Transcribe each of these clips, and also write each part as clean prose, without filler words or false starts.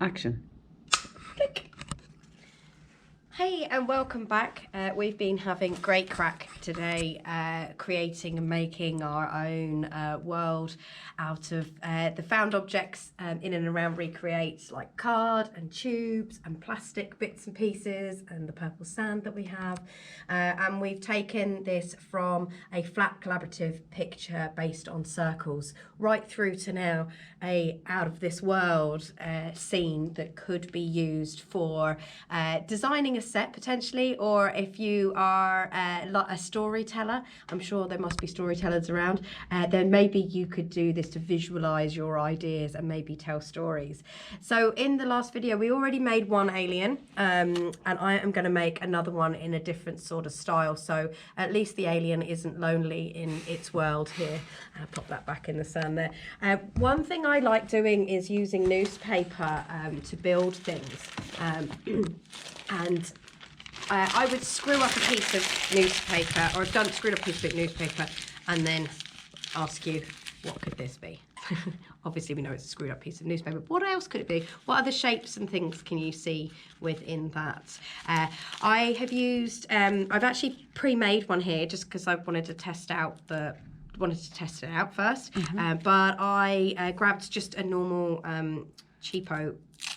Action. Flick. Hey and welcome back. We've been having great crack today creating and making our own world out of the found objects in and around ReCreate, like card and tubes and plastic bits and pieces and the purple sand that we have. And we've taken this from a flat collaborative picture based on circles right through to now a out of this world scene that could be used for designing a set potentially, or if you are a storyteller, I'm sure there must be storytellers around, then maybe you could do this to visualize your ideas and maybe tell stories. So in the last video we already made one alien and I am going to make another one in a different sort of style, so at least the alien isn't lonely in its world here. I'll pop that back in the sand there. One thing I like doing is using newspaper to build things, and I would screw up a piece of newspaper, or I've screwed up a piece of newspaper, and then ask you, what could this be? Obviously we know it's a screwed up piece of newspaper. What else could it be? What other shapes and things can you see within that? I have used, I've actually pre-made one here just because I wanted to test out it out first. But I grabbed just a normal cheapo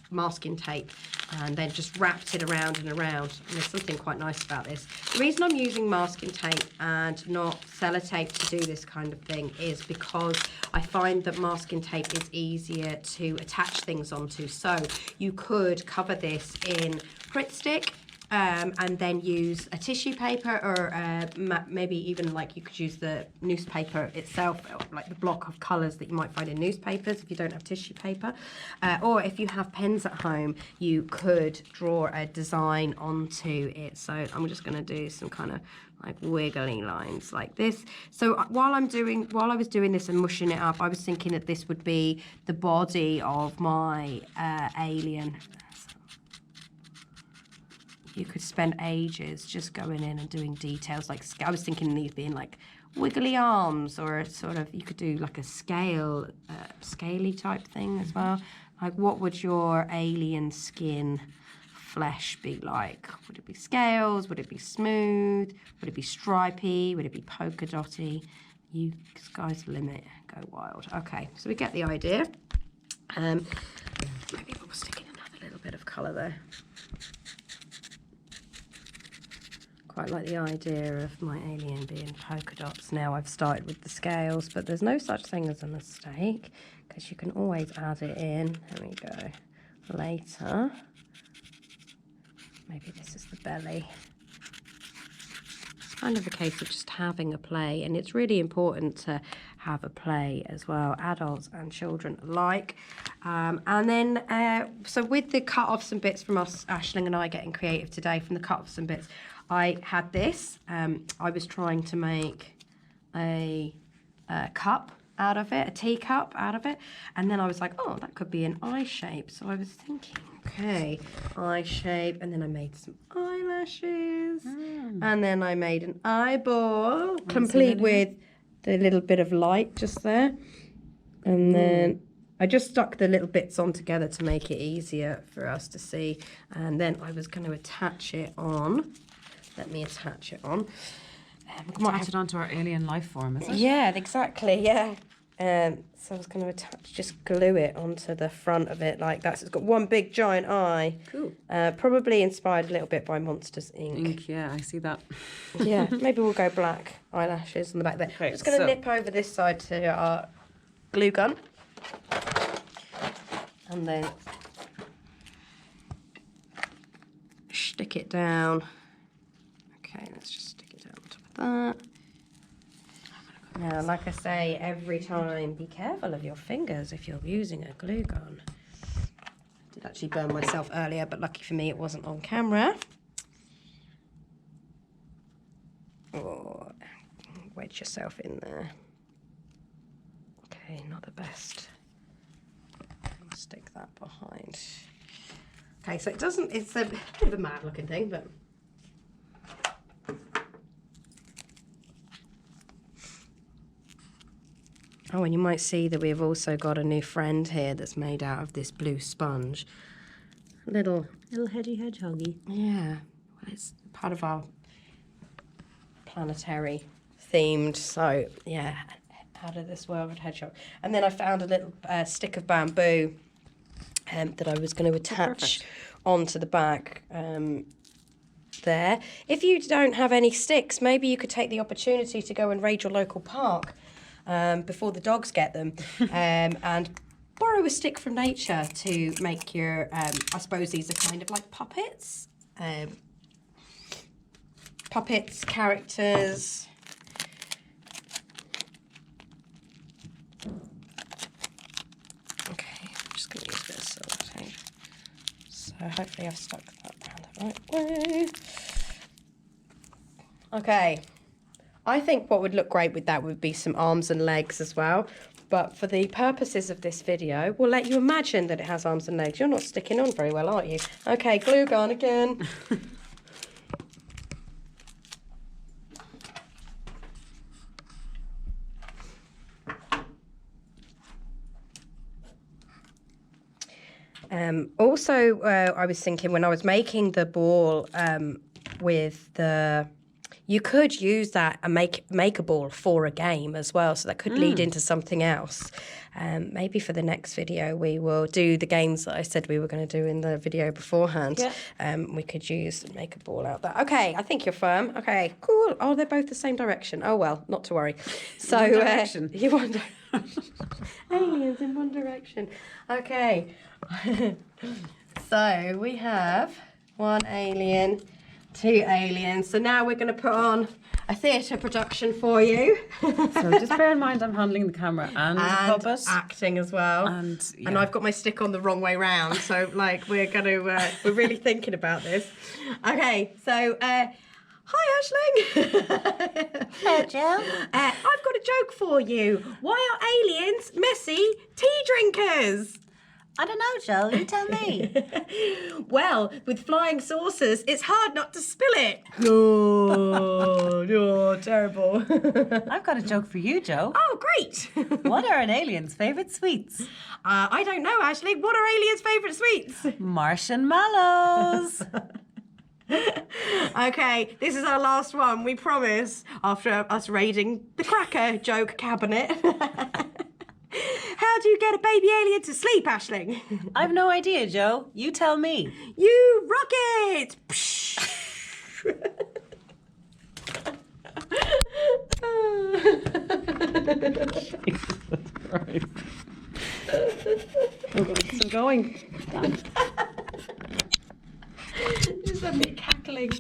masking tape and then just wrapped it around and around, and there's something quite nice about this. The reason I'm using masking tape and not sellotape to do this kind of thing is because I find that masking tape is easier to attach things onto. So you could cover this in Grit Stick and then use a tissue paper, or maybe even like you could use the newspaper itself, like the block of colours that you might find in newspapers if you don't have tissue paper. Or if you have pens at home, you could draw a design onto it. So I'm just going to do some kind of like wiggly lines like this. So while I was doing this and mushing it up, I was thinking that this would be the body of my alien. You could spend ages just going in and doing details. Like I was thinking these being like wiggly arms, or sort of, you could do like a scaly type thing as well. Like, what would your alien skin flesh be like? Would it be scales? Would it be smooth? Would it be stripy? Would it be polka dotty? You, sky's the limit. Go wild. Okay, so we get the idea. Maybe we'll stick in another little bit of colour there. Quite like the idea of my alien being polka dots. Now I've started with the scales, but there's no such thing as a mistake because you can always add it in. There we go. Later. Maybe this is the belly. It's kind of a case of just having a play, and it's really important to have a play as well, adults and children alike. And then, so with the cut-offs and bits from us, Aisling and I getting creative today, from the cut-offs and bits, I had this. I was trying to make a cup out of it, a teacup out of it, and then I was like, oh, that could be an eye shape. So I was thinking, okay, eye shape, and then I made some eyelashes, and then I made an eyeball, complete with the little bit of light just there, and then I just stuck the little bits on together to make it easier for us to see, and then I was going to attach it on. Let me attach it on. Attach it onto our alien life form, is it? Yeah, exactly, yeah. So I was going to just glue it onto the front of it like that. So it's got one big giant eye. Cool. Probably inspired a little bit by Monsters, Inc. Yeah, I see that. Yeah, maybe we'll go black eyelashes on the back there. Okay, I'm just going to nip over this side to our glue gun. And then stick it down. Okay, let's just stick it down on top of that. Now, like I say, every time, be careful of your fingers if you're using a glue gun. I did actually burn myself earlier, but lucky for me it wasn't on camera. Oh, wedge yourself in there. Okay, not the best. I'll stick that behind. Okay, so it's a bit of a mad looking thing, but Oh, and you might see that we've also got a new friend here that's made out of this blue sponge. Little hedgehoggy. Yeah, well, it's part of our planetary themed. So yeah, out of this world hedgehog. And then I found a little stick of bamboo that I was going to attach onto the back. There. If you don't have any sticks, maybe you could take the opportunity to go and raid your local park before the dogs get them and borrow a stick from nature to make your, I suppose these are kind of like puppets. Puppets, characters. Okay, I'm just going to use a bit of silver tape. So hopefully I've stuck that around the right way. Okay, I think what would look great with that would be some arms and legs as well. But for the purposes of this video, we'll let you imagine that it has arms and legs. You're not sticking on very well, aren't you? Okay, glue gun again. Also, I was thinking when I was making the ball with the... You could use that and make a ball for a game as well, so that could lead into something else. Maybe for the next video we will do the games that I said we were going to do in the video beforehand. Yeah. We could make a ball out there. Okay, I think you're firm. Okay, cool. Oh, they're both the same direction. Oh well, not to worry. So one direction. You wonder. Aliens in one direction. Okay. So we have one alien. 2 aliens. So now we're going to put on a theatre production for you. So just bear in mind I'm handling the camera and the puppet. Acting as well. And I've got my stick on the wrong way round. So like we're going to, we're really thinking about this. Okay, so hi Aisling. Hello, Jill. I've got a joke for you. Why are aliens messy tea drinkers? I don't know, Joe. You tell me. Well, with flying saucers, it's hard not to spill it. Oh, terrible. I've got a joke for you, Joe. Oh, great. What are an alien's favourite sweets? I don't know, Ashley. What are aliens' favourite sweets? Martian mallows. Okay, this is our last one, we promise, after us raiding the cracker joke cabinet. How do you get a baby alien to sleep, Aisling? I've no idea, Joe. You tell me. You rocket! Right. Oh, God, it's still going. Just a bit cackling.